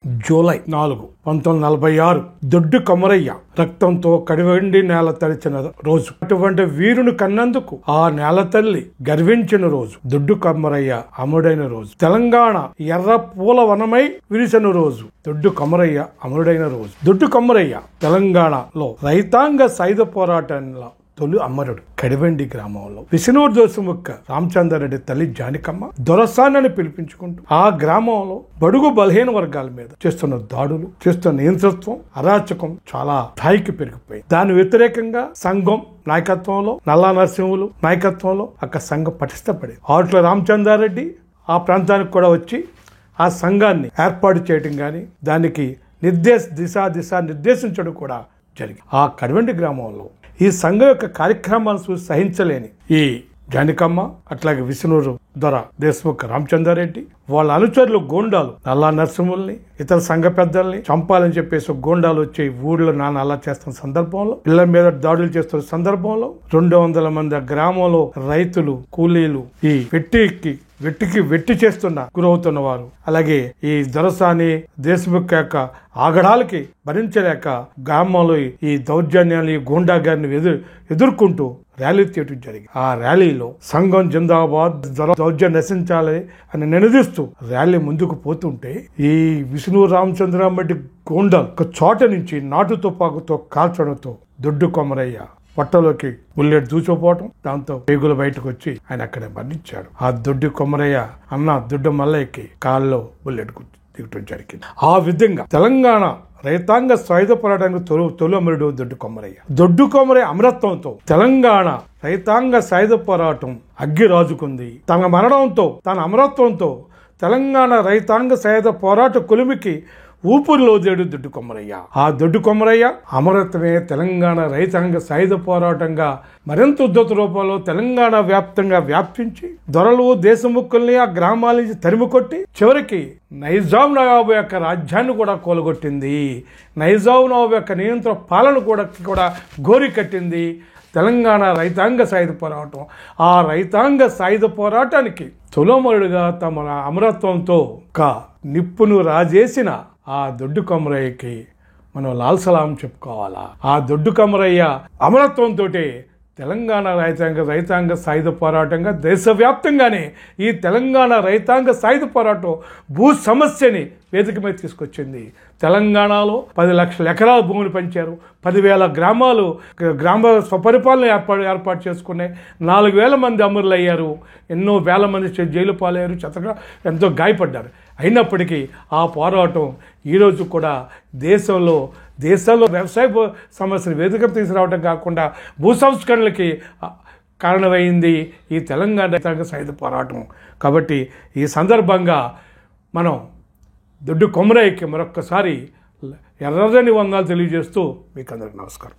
July 4, 1946 దొడ్డు కొమరయ్య రక్తంతో కడివెండి నేల తడిచిన రోజు. అటువంటి వీరుని కన్నందుకు ఆ నేల తల్లి గర్వించిన రోజు. దొడ్డు కొమరయ్య అమరుడైన రోజు. తెలంగాణ ఎర్ర పూల వనమై విరిసిన రోజు. దొడ్డు కొమరయ్య అమరుడైన రోజు. దొడ్డు కొమరయ్య తెలంగాణలో రైతాంగ సాయుధ పోరాటంలో తొలి అమరుడు. కడివెండి గ్రామంలో విష్ణూరు దోసుముక్క రామచంద్రారెడ్డి తల్లి జానికమ్మ దొరసానని పిలిపించుకుంటూ ఆ గ్రామంలో బడుగు బలహీన వర్గాల మీద చేస్తున్న దాడులు, చేస్తున్న నియంతృత్వం, అరాచకం చాలా స్థాయికి పెరిగిపోయింది. దాని వ్యతిరేకంగా సంఘం నాయకత్వంలో, నల్లా నరసింహులు నాయకత్వంలో అక్కడ సంఘం పటిష్టపడింది. ఆట్ల రామచంద్రారెడ్డి ఆ ప్రాంతానికి కూడా వచ్చి ఆ సంఘాన్ని ఏర్పాటు చేయడం కానీ దానికి దిశ నిర్దేశించడం కూడా జరిగింది. ఆ కడివెండి గ్రామంలో ఈ సంఘం యొక్క కార్యక్రమాలను చూసి సహించలేని ఈ జానికమ్మ, అట్లాగే విష్ణూరు దొర దేశముఖ రామచంద్రారెడ్డి, వాళ్ళ అనుచరులు గోండాలు నల్లా నరసింహుల్ని, ఇతర సంఘ పెద్దల్ని చంపాలని చెప్పేసి గోండాలు వచ్చి ఊళ్ళో అలా చేస్తున్న సందర్భంలో, పిల్లల మీద దాడులు చేస్తున్న సందర్భంలో 200 మంది గ్రామంలో రైతులు, కూలీలు ఈ వెట్టి చేస్తున్న గురవుతున్న వారు, అలాగే ఈ దొరసాని దేశముఖ యొక్క ఆగడాలకి భరించలేక గ్రామంలో ఈ దౌర్జన్యాలు, ఈ గూండాగారిని ఎదుర్కొంటూ ర్యాలీ తీయటం జరిగింది. ఆ ర్యాలీలో సంఘం జిందాబాద్, దౌర్జన్యం నశించాలి అని నినదిస్తూ ర్యాలీ ముందుకు పోతుంటే ఈ విష్ణు రామచంద్రారెడ్డి గూండాలు ఒక చోట నుంచి నాటు తుపాకుతో కాల్చడంతో దొడ్డు కొమరయ్య పొట్టలోకి బుల్లెట్ దూచిపోవటం, దాంతో పేగులు బయటకు వచ్చి ఆయన అక్కడే మరణించాడు. ఆ దొడ్డు కొమరయ్య అన్న దొడ్డు మల్లయ్యకి కాల్లో బుల్లెట్ దిగటం జరిగింది. ఆ విధంగా తెలంగాణ రైతాంగ సాయుధ పోరాటానికి తొలి అమరుడు దొడ్డు కొమరయ్య. దొడ్డు కొమరయ్య అమరత్వంతో తెలంగాణ రైతాంగ సాయుధ పోరాటం అగ్గి రాజుకుంది. తన మరణంతో, తన అమరత్వంతో తెలంగాణ రైతాంగ సాయుధ పోరాట కొలిమికి ఊపిరిలోదేడు దొడ్డు కొమరయ్య. ఆ దొడ్డు కొమరయ్య అమరత్వమే తెలంగాణ రైతాంగ సాయుధ పోరాటంగా మరింత ఉద్ధత రూపంలో తెలంగాణ వ్యాప్తంగా వ్యాపించి దొరలు, దేశముఖుల్ని ఆ గ్రామాల నుంచి తరిమి కొట్టి చివరికి నైజాం నవాబు యొక్క రాజ్యాన్ని కూడా కూలగొట్టింది. నైజాం నవాబు యొక్క నియంత్రణ పాలన కూడా గోరి కట్టింది తెలంగాణ రైతాంగ సాయుధ పోరాటం. ఆ రైతాంగ సాయుధ పోరాటానికి తొలమరుడుగా తమ అమరత్వంతో ఒక నిప్పును రాజేసిన ఆ దొడ్డు కొమరయ్యకి మనం లాల్ సలాం చెప్పుకోవాలా. ఆ దొడ్డు కొమరయ్య అమరత్వంతో తెలంగాణ రైతాంగ సాయుధ పోరాటంగా దేశవ్యాప్తంగానే ఈ తెలంగాణ రైతాంగ సాయుధ పోరాటం భూ సమస్యని వేదిక మీద తీసుకొచ్చింది. తెలంగాణలో 10 లక్షల ఎకరాల భూమిని పంచారు. 10,000 గ్రామాలు గ్రామ స్వపరిపాలన ఏర్పాటు చేసుకున్నాయి. 4,000 మంది అమరులు అయ్యారు. ఎన్నో వేల మంది జైలు పాలయ్యారు, చెత్తగా ఎంతో గాయపడ్డారు. అయినప్పటికీ ఆ పోరాటం ఈరోజు కూడా దేశంలో వ్యవసాయ సమస్యలు వేదిక తీసుకురావడం కాకుండా భూ సంస్కరణలకి కారణమైంది ఈ తెలంగాణ రైతాంగ సాయుధ పోరాటం. కాబట్టి ఈ సందర్భంగా మనం దొడ్డు కొమరయ్యకి మరొక్కసారి ఎర్రని వందనాలు తెలియజేస్తూ మీకు అందరికీ నమస్కారం.